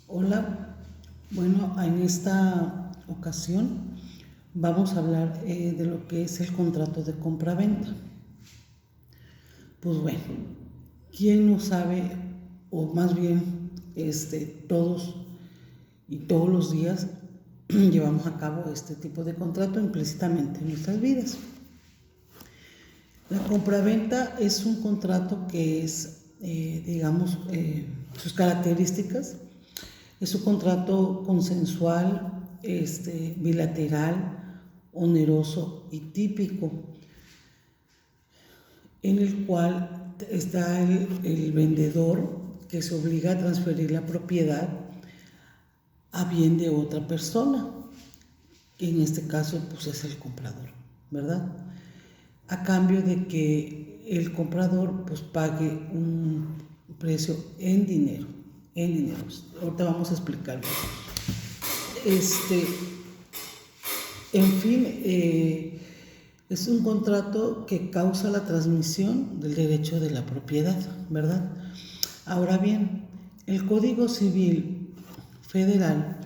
Hola, bueno, en esta ocasión vamos a hablar de lo que es el contrato de compraventa. Pues bueno, ¿quién no sabe, o más bien todos y todos los días llevamos a cabo este tipo de contrato implícitamente en nuestras vidas? La compraventa es un contrato que es, sus características. Es un contrato consensual, bilateral, oneroso y típico, en el cual está el vendedor que se obliga a transferir la propiedad a bien de otra persona, que en este caso pues es el comprador, ¿verdad? A cambio de que el comprador pues pague un precio en dinero. Ahorita vamos a explicarlo. En fin, es un contrato que causa la transmisión del derecho de la propiedad, ¿verdad? Ahora bien, el Código Civil Federal,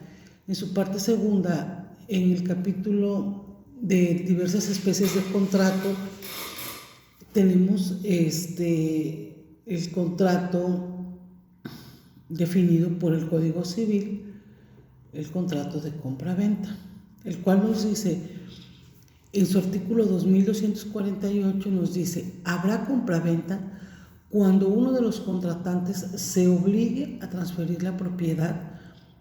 en su parte segunda, en el capítulo de diversas especies de contrato, tenemos el contrato definido por el Código Civil, el contrato de compra-venta, el cual nos dice, en su artículo 2248 nos dice, habrá compra-venta cuando uno de los contratantes se obligue a transferir la propiedad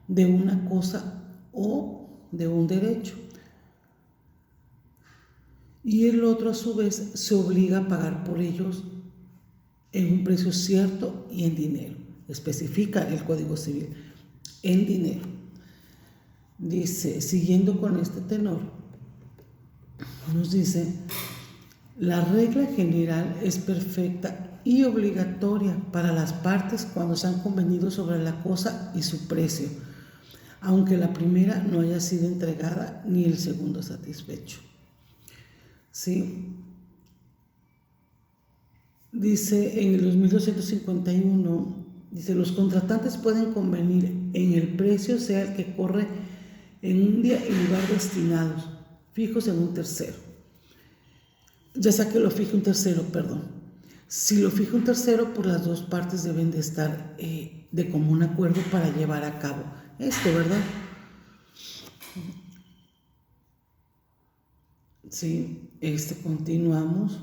de una cosa o de un derecho, y el otro a su vez se obliga a pagar por ellos en un precio cierto y en dinero. Especifica el Código Civil, en dinero. Dice, siguiendo con este tenor, nos dice, la regla general es perfecta y obligatoria para las partes cuando se han convenido sobre la cosa y su precio, aunque la primera no haya sido entregada ni el segundo satisfecho. ¿Sí? Dice en el 2251, dice, los contratantes pueden convenir en el precio sea el que corre en un día y lugar destinados, fijos en un tercero. Ya sea que lo fije un tercero, perdón. Si lo fija un tercero, pues las dos partes deben de estar de común acuerdo para llevar a cabo esto, ¿verdad? Sí, continuamos.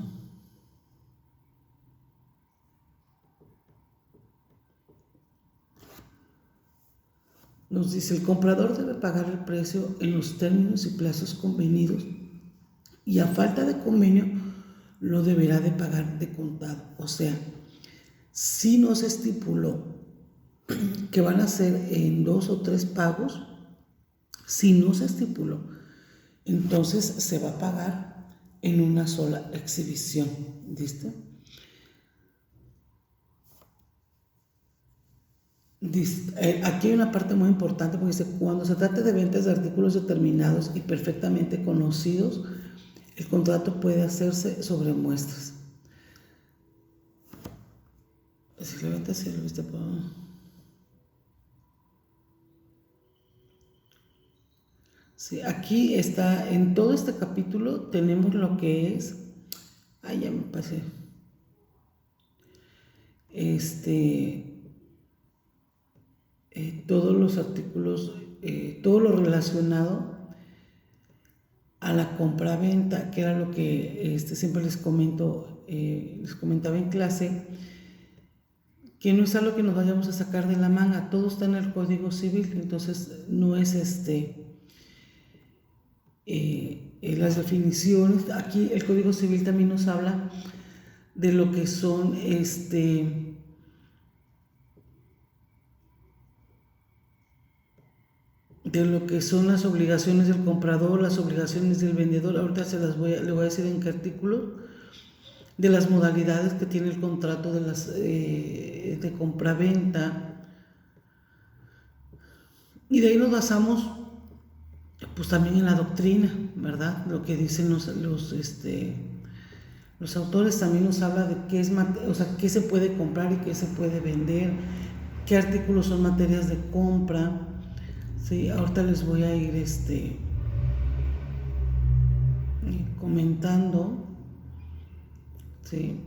Nos dice, el comprador debe pagar el precio en los términos y plazos convenidos y a falta de convenio lo deberá de pagar de contado. O sea, si no se estipuló que van a ser en 2 o 3 pagos, si no se estipuló, entonces se va a pagar en una sola exhibición. ¿Viste? Aquí hay una parte muy importante porque dice, cuando se trate de ventas de artículos determinados y perfectamente conocidos, el contrato puede hacerse sobre muestras. Si la venta se lo viste por... Sí, aquí está, en todo este capítulo tenemos lo que es... Ay, ya me pasé. Todos los artículos, todo lo relacionado a la compra-venta, que era lo que siempre les comentaba en clase, que no es algo que nos vayamos a sacar de la manga, todo está en el Código Civil, entonces no es las definiciones. Aquí el Código Civil también nos habla de lo que son de lo que son las obligaciones del comprador, las obligaciones del vendedor. Ahorita le voy a decir en qué artículo, de las modalidades que tiene el contrato de compraventa, y de ahí nos basamos pues también en la doctrina, ¿verdad? Lo que dicen los autores. También nos habla de qué es, o sea, qué se puede comprar y qué se puede vender, qué artículos son materias de compra. Sí, ahorita les voy a ir comentando, sí,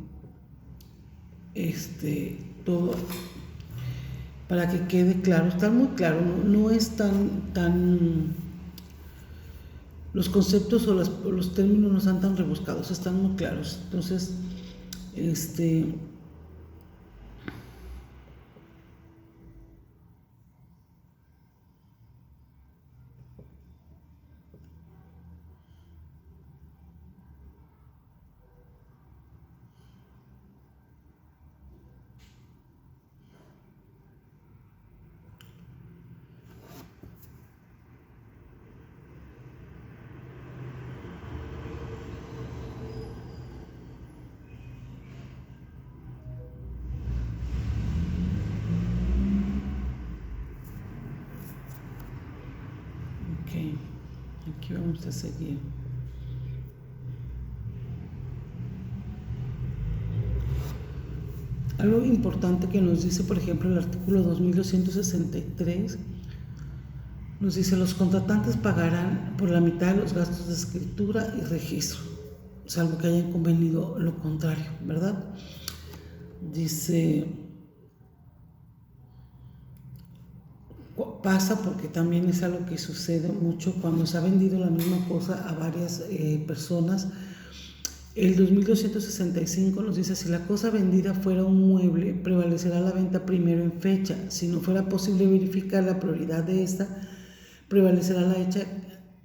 todo para que quede claro. Está muy claro, no es tan los conceptos o los términos no están tan rebuscados, están muy claros. Entonces, ok, aquí vamos a seguir. Algo importante que nos dice, por ejemplo, el artículo 2263, nos dice: los contratantes pagarán por la mitad de los gastos de escritura y registro, salvo que hayan convenido lo contrario, ¿verdad? Dice, pasa porque también es algo que sucede mucho cuando se ha vendido la misma cosa a varias personas. El 2265 nos dice: si la cosa vendida fuera un mueble, prevalecerá la venta primero en fecha. Si no fuera posible verificar la prioridad de esta, prevalecerá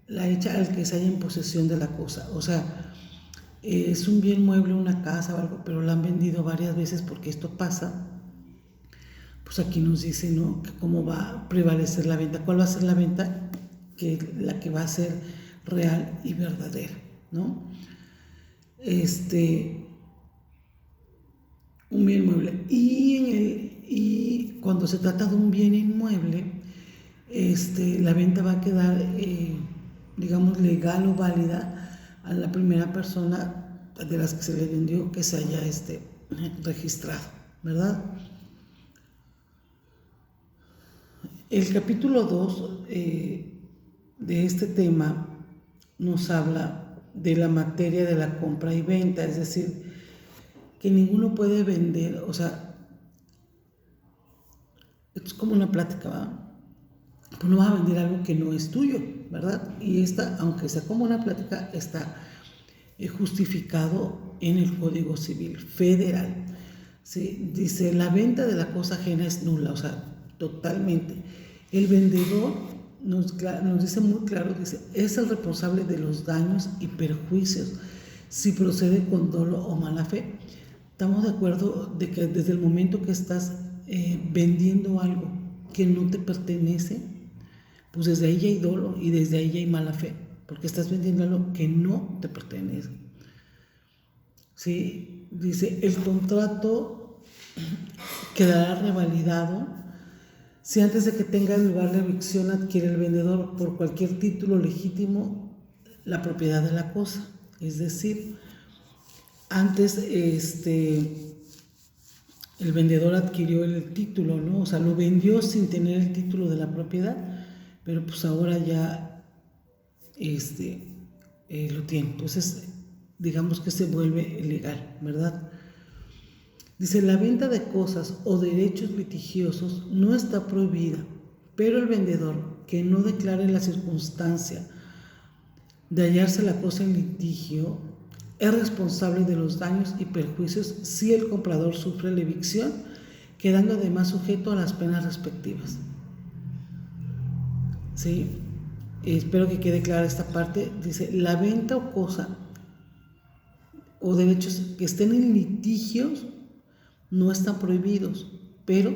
la hecha al que se haya en posesión de la cosa. O sea, es un bien mueble, una casa o algo, pero la han vendido varias veces, porque esto pasa. Pues aquí nos dice, ¿no?, que cómo va a prevalecer la venta, cuál va a ser la venta, la que va a ser real y verdadera, ¿no? Un bien mueble. Y cuando se trata de un bien inmueble, la venta va a quedar, digamos, legal o válida a la primera persona de las que se le vendió que se haya registrado, ¿verdad? El capítulo 2 de este tema nos habla de la materia de la compra y venta, es decir, que ninguno puede vender, o sea, esto es como una plática, ¿verdad? Pues no vas a vender algo que no es tuyo, ¿verdad? Y aunque sea como una plática, está justificado en el Código Civil Federal. ¿Sí? Dice: la venta de la cosa ajena es nula, o sea, totalmente. El vendedor nos dice muy claro, dice: es el responsable de los daños y perjuicios si procede con dolo o mala fe. Estamos de acuerdo de que desde el momento que estás vendiendo algo que no te pertenece, pues desde ahí ya hay dolo y desde ahí ya hay mala fe, porque estás vendiendo algo que no te pertenece. ¿Sí? Dice: el contrato quedará revalidado si antes de que tenga lugar la evicción adquiere el vendedor por cualquier título legítimo la propiedad de la cosa. Es decir, antes el vendedor adquirió el título, ¿no? O sea, lo vendió sin tener el título de la propiedad, pero pues ahora ya lo tiene. Entonces, digamos que se vuelve legal, ¿verdad? Dice: la venta de cosas o derechos litigiosos no está prohibida, pero el vendedor que no declare la circunstancia de hallarse la cosa en litigio es responsable de los daños y perjuicios si el comprador sufre la evicción, quedando además sujeto a las penas respectivas. ¿Sí? Espero que quede clara esta parte. Dice: la venta o cosa o derechos que estén en litigios no están prohibidos, pero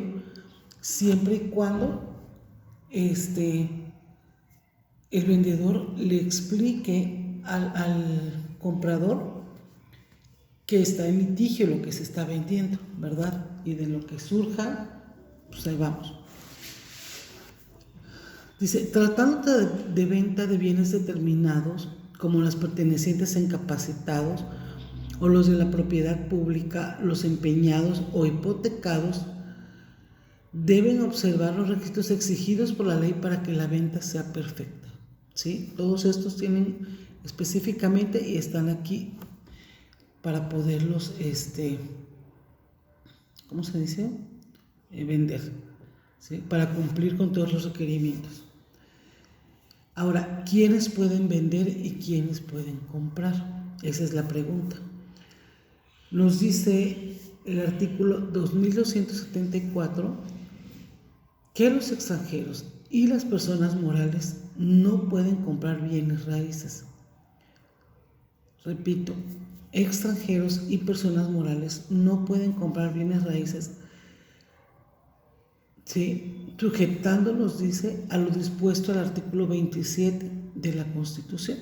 siempre y cuando el vendedor le explique al comprador que está en litigio lo que se está vendiendo, ¿verdad? Y de lo que surja, pues ahí vamos. Dice: tratando de venta de bienes determinados, como las pertenecientes a incapacitados o los de la propiedad pública, los empeñados o hipotecados, deben observar los requisitos exigidos por la ley para que la venta sea perfecta. ¿Sí? Todos estos tienen específicamente y están aquí para poderlos, ¿cómo se dice? Vender, ¿sí? Para cumplir con todos los requerimientos. Ahora, ¿quiénes pueden vender y quiénes pueden comprar? Esa es la pregunta. Nos dice el artículo 2274 que los extranjeros y las personas morales no pueden comprar bienes raíces. Repito, extranjeros y personas morales no pueden comprar bienes raíces, ¿sí? Sujetándolos, dice, a lo dispuesto al artículo 27 de la Constitución.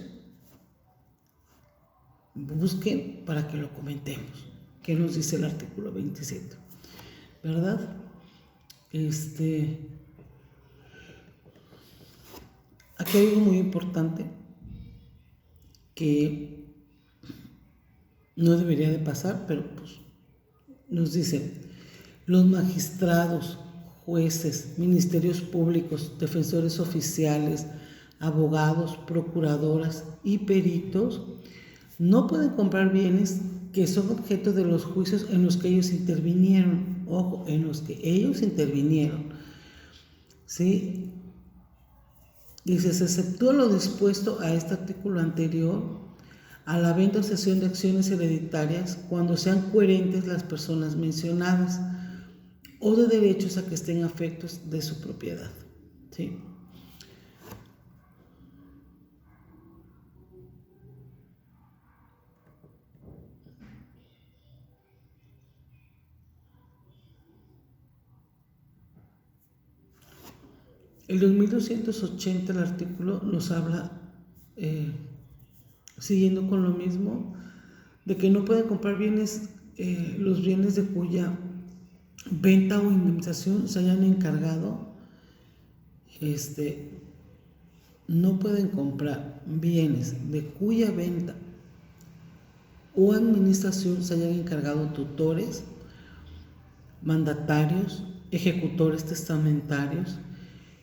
Busquen para que lo comentemos. ¿Qué nos dice el artículo 27? ¿Verdad? Aquí hay algo muy importante que no debería de pasar, pero pues nos dice: los magistrados, jueces, ministerios públicos, defensores oficiales, abogados, procuradoras y peritos no pueden comprar bienes que son objeto de los juicios en los que ellos intervinieron. Ojo, en los que ellos intervinieron. ¿Sí? Dice, se exceptúa lo dispuesto a este artículo anterior a la venta o cesión de acciones hereditarias cuando sean coherentes las personas mencionadas o de derechos a que estén afectos de su propiedad. ¿Sí? El 2280, el artículo, nos habla, siguiendo con lo mismo, de que no pueden comprar bienes, los bienes de cuya venta o indemnización se hayan encargado. No pueden comprar bienes de cuya venta o administración se hayan encargado tutores, mandatarios, ejecutores testamentarios,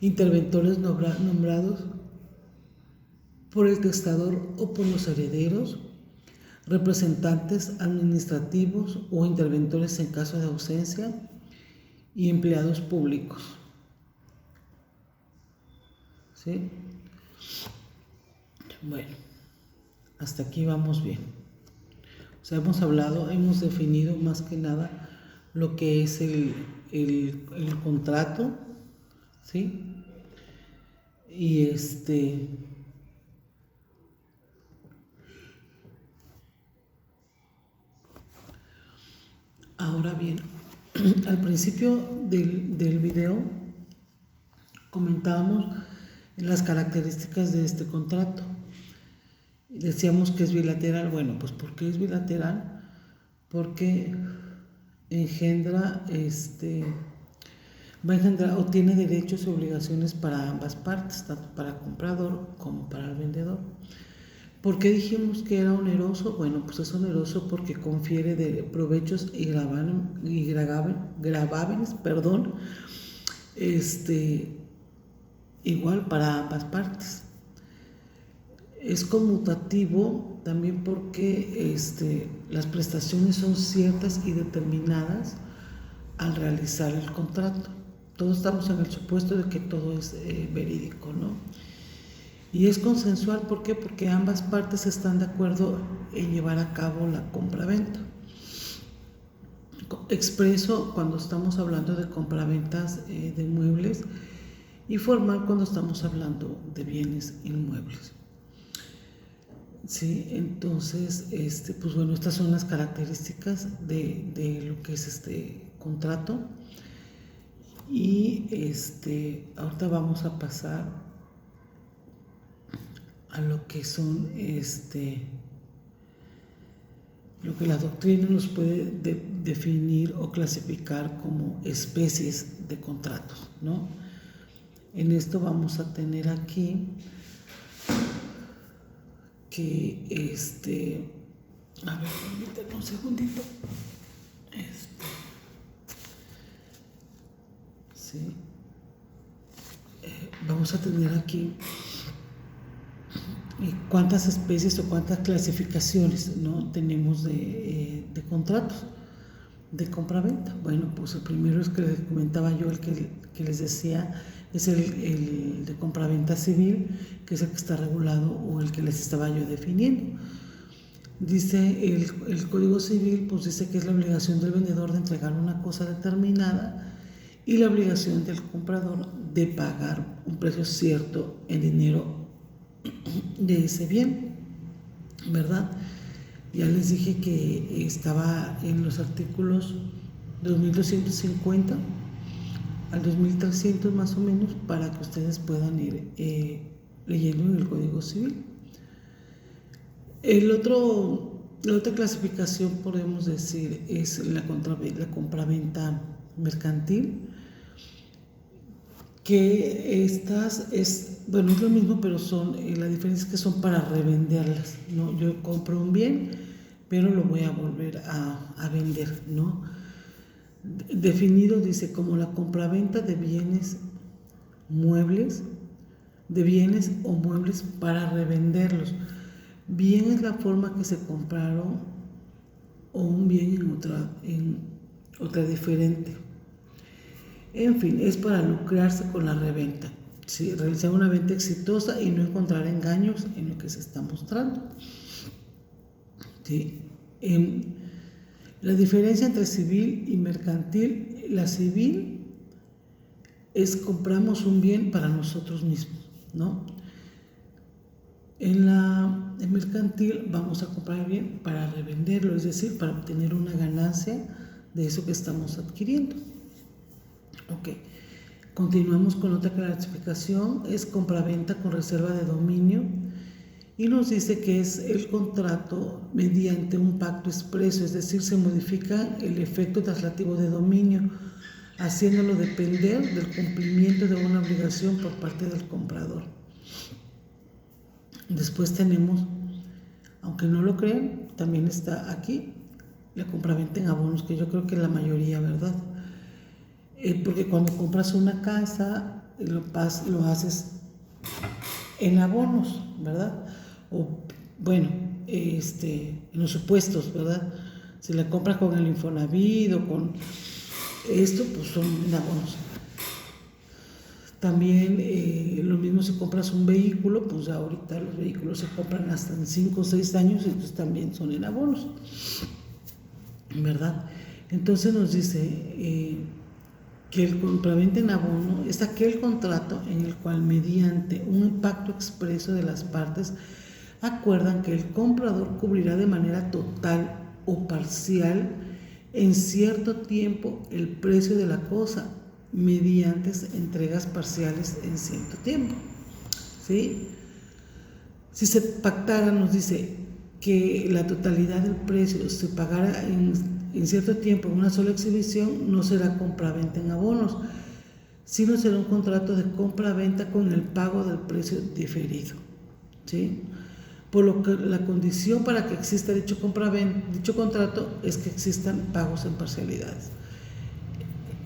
interventores nombrados por el testador o por los herederos, representantes administrativos o interventores en caso de ausencia y empleados públicos. ¿Sí? Bueno, hasta aquí vamos bien. O sea, hemos definido más que nada lo que es el contrato, ¿sí? Y ahora bien, al principio del video comentábamos las características de este contrato. Decíamos que es bilateral. Bueno, pues ¿por qué es bilateral? Porque engendra, va a engendrar o tiene derechos y obligaciones para ambas partes, tanto para el comprador como para el vendedor. ¿Por qué dijimos que era oneroso? Bueno, pues es oneroso porque confiere de provechos y gravámenes, igual para ambas partes. Es conmutativo también porque las prestaciones son ciertas y determinadas al realizar el contrato. Todos estamos en el supuesto de que todo es verídico, ¿no? Y es consensual, ¿por qué? Porque ambas partes están de acuerdo en llevar a cabo la compraventa. Expreso cuando estamos hablando de compraventas de muebles y formal cuando estamos hablando de bienes inmuebles. Sí, entonces, pues bueno, estas son las características de lo que es este contrato. Y ahorita vamos a pasar a lo que son lo que la doctrina nos puede definir o clasificar como especies de contratos, ¿no? En esto vamos a tener aquí que a ver, permítanme un segundito. ¿sí? Vamos a tener aquí cuántas especies o cuántas clasificaciones, ¿no?, tenemos de contratos de compra-venta. Bueno, pues el primero es que les comentaba yo, el que les decía, es el de compra-venta civil, que es el que está regulado o el que les estaba yo definiendo. Dice el Código Civil, pues dice que es la obligación del vendedor de entregar una cosa determinada y la obligación del comprador de pagar un precio cierto en dinero de ese bien, ¿verdad? Ya les dije que estaba en los artículos 2250 al 2300 más o menos, para que ustedes puedan ir leyendo en el Código Civil. La otra clasificación, podemos decir, es la compraventa mercantil, que estas es lo mismo, pero la diferencia es que son para revenderlas, ¿no? Yo compro un bien, pero lo voy a volver a vender, ¿no? Definido, dice, como la compraventa de bienes o muebles para revenderlos. Bien es la forma que se compraron o un bien en otra diferente. En fin, es para lucrarse con la reventa, ¿sí? Realizar una venta exitosa y no encontrar engaños en lo que se está mostrando, ¿sí? La diferencia entre civil y mercantil: la civil es compramos un bien para nosotros mismos, ¿no? En mercantil vamos a comprar el bien para revenderlo, es decir, para obtener una ganancia de eso que estamos adquiriendo. Ok, continuamos con otra clasificación, es compraventa con reserva de dominio, y nos dice que es el contrato mediante un pacto expreso, es decir, se modifica el efecto traslativo de dominio, haciéndolo depender del cumplimiento de una obligación por parte del comprador. Después tenemos, aunque no lo crean, también está aquí la compraventa en abonos, que yo creo que la mayoría, ¿verdad? Porque cuando compras una casa, lo haces en abonos, ¿verdad? O bueno, en los supuestos, ¿verdad? Si la compras con el Infonavit o con esto, pues son en abonos. También lo mismo si compras un vehículo, pues ahorita los vehículos se compran hasta en 5 o 6 años, y entonces también son en abonos, ¿verdad? Entonces nos dice que el compraventa en abono es aquel contrato en el cual, mediante un pacto expreso de las partes, acuerdan que el comprador cubrirá de manera total o parcial en cierto tiempo el precio de la cosa, mediante entregas parciales en cierto tiempo, ¿sí? Si se pactara, nos dice, que la totalidad del precio se pagara en cierto tiempo en una sola exhibición, no será compraventa en abonos, sino será un contrato de compra-venta con el pago del precio diferido, ¿sí? Por lo que la condición para que exista dicho contrato es que existan pagos en parcialidades.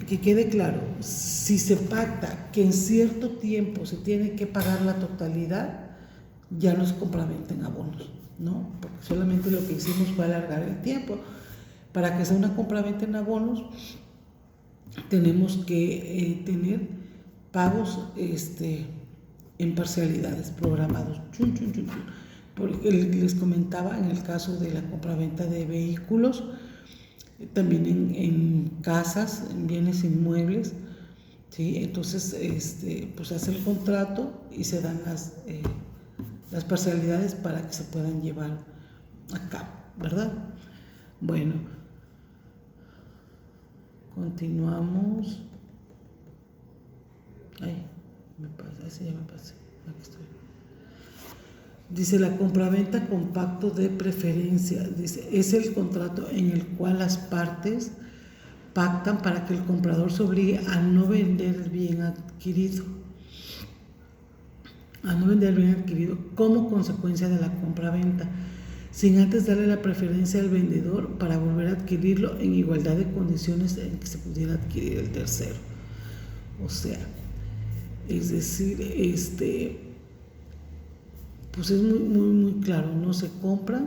Que quede claro, si se pacta que en cierto tiempo se tiene que pagar la totalidad, ya no es compraventa en abonos, ¿no? Porque solamente lo que hicimos fue alargar el tiempo. Para que sea una compraventa en abonos, tenemos que tener pagos en parcialidades programados. Porque les comentaba en el caso de la compraventa de vehículos, también en casas, en bienes inmuebles, ¿sí? Entonces, pues hace el contrato y se dan las parcialidades para que se puedan llevar a cabo, ¿verdad? Bueno, continuamos. Ya me pasé. Aquí estoy. Dice, la compraventa con pacto de preferencia. Dice, es el contrato en el cual las partes pactan para que el comprador se obligue a no vender el bien adquirido. Como consecuencia de la compraventa, sin antes darle la preferencia al vendedor para volver a adquirirlo en igualdad de condiciones en que se pudiera adquirir el tercero. O sea, es decir, pues es muy claro, no se compra,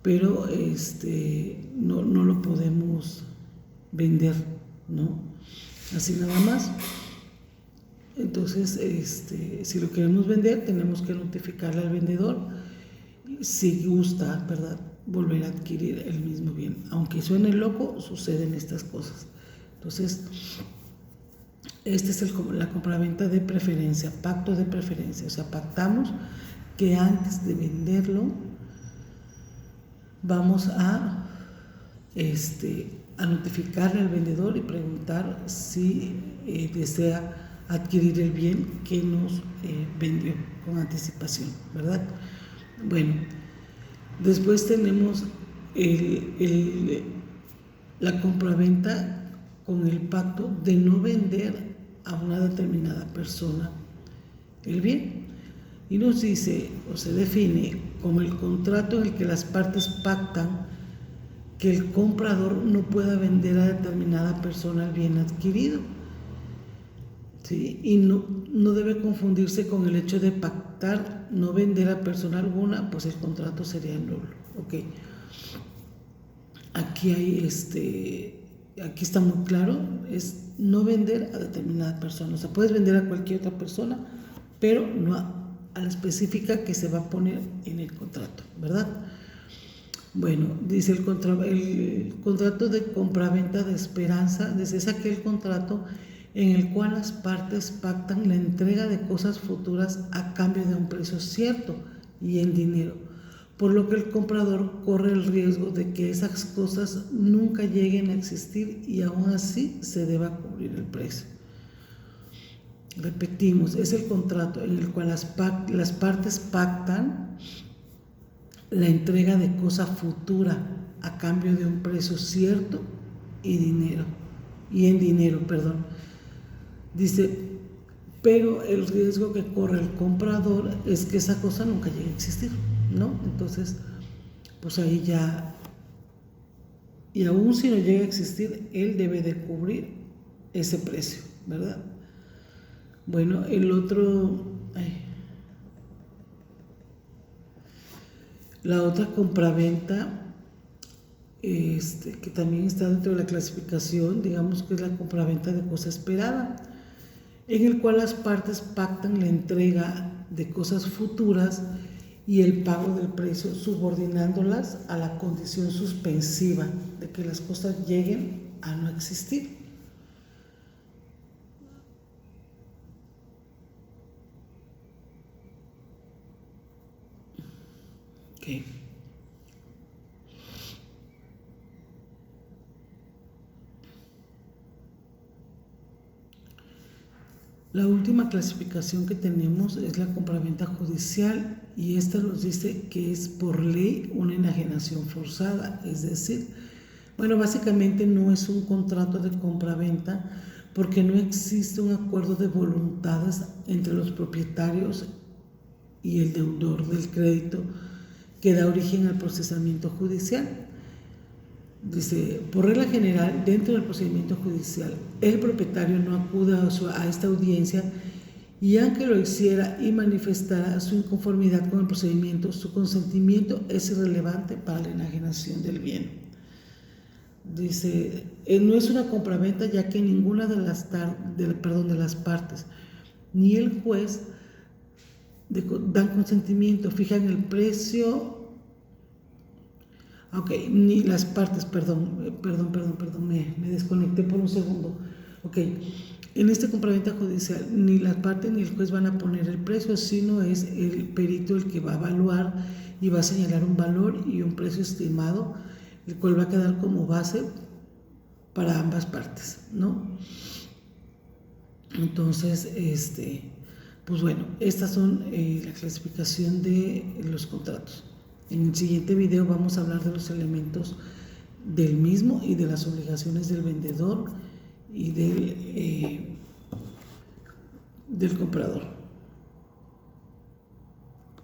pero no lo podemos vender, ¿no? Así nada más. Entonces, si lo queremos vender, tenemos que notificarle al vendedor si gusta, ¿verdad?, volver a adquirir el mismo bien. Aunque suene loco, suceden estas cosas. Entonces, este es la compraventa de preferencia, pacto de preferencia. O sea, pactamos que antes de venderlo vamos a notificarle al vendedor y preguntar si desea adquirir el bien que nos vendió con anticipación, ¿verdad? Bueno, después tenemos la compraventa con el pacto de no vender a una determinada persona el bien. Y nos dice, o se define como el contrato en el que las partes pactan que el comprador no pueda vender a determinada persona el bien adquirido. ¿Sí? Y no debe confundirse con el hecho de pactar no vender a persona alguna, pues el contrato sería nulo. Okay. Aquí está muy claro, es no vender a determinada persona. O sea, puedes vender a cualquier otra persona, pero no a la específica que se va a poner en el contrato, ¿verdad? Bueno, dice el contrato de compraventa de esperanza, es aquel contrato en el cual las partes pactan la entrega de cosas futuras a cambio de un precio cierto y en dinero, por lo que el comprador corre el riesgo de que esas cosas nunca lleguen a existir y aún así se deba cubrir el precio. Repetimos, es el contrato en el cual las partes pactan la entrega de cosa futura a cambio de un precio cierto y en dinero. Dice, pero el riesgo que corre el comprador es que esa cosa nunca llegue a existir, ¿no? Entonces, pues ahí ya, y aún si no llega a existir, él debe de cubrir ese precio, ¿verdad? Bueno, la otra compraventa, que también está dentro de la clasificación, digamos que es la compraventa de cosa esperada, en el cual las partes pactan la entrega de cosas futuras y el pago del precio, subordinándolas a la condición suspensiva de que las cosas lleguen a no existir. Okay. La última clasificación que tenemos es la compraventa judicial, y esta nos dice que es por ley una enajenación forzada, es decir, bueno, básicamente no es un contrato de compraventa porque no existe un acuerdo de voluntades entre los propietarios y el deudor del crédito que da origen al procesamiento judicial. Dice, por regla general, dentro del procedimiento judicial, el propietario no acude a esta audiencia y aunque lo hiciera y manifestara su inconformidad con el procedimiento, su consentimiento es irrelevante para la enajenación del bien. Dice, no es una compraventa ya que ninguna de las partes ni el juez dan consentimiento, fijan el precio. Ok, ni las partes, me desconecté por un segundo. Ok, en esta compraventa judicial ni las partes ni el juez van a poner el precio, sino es el perito el que va a evaluar y va a señalar un valor y un precio estimado, el cual va a quedar como base para ambas partes, ¿no? Entonces, pues bueno, estas son la clasificación de los contratos. En el siguiente video vamos a hablar de los elementos del mismo y de las obligaciones del vendedor y del comprador.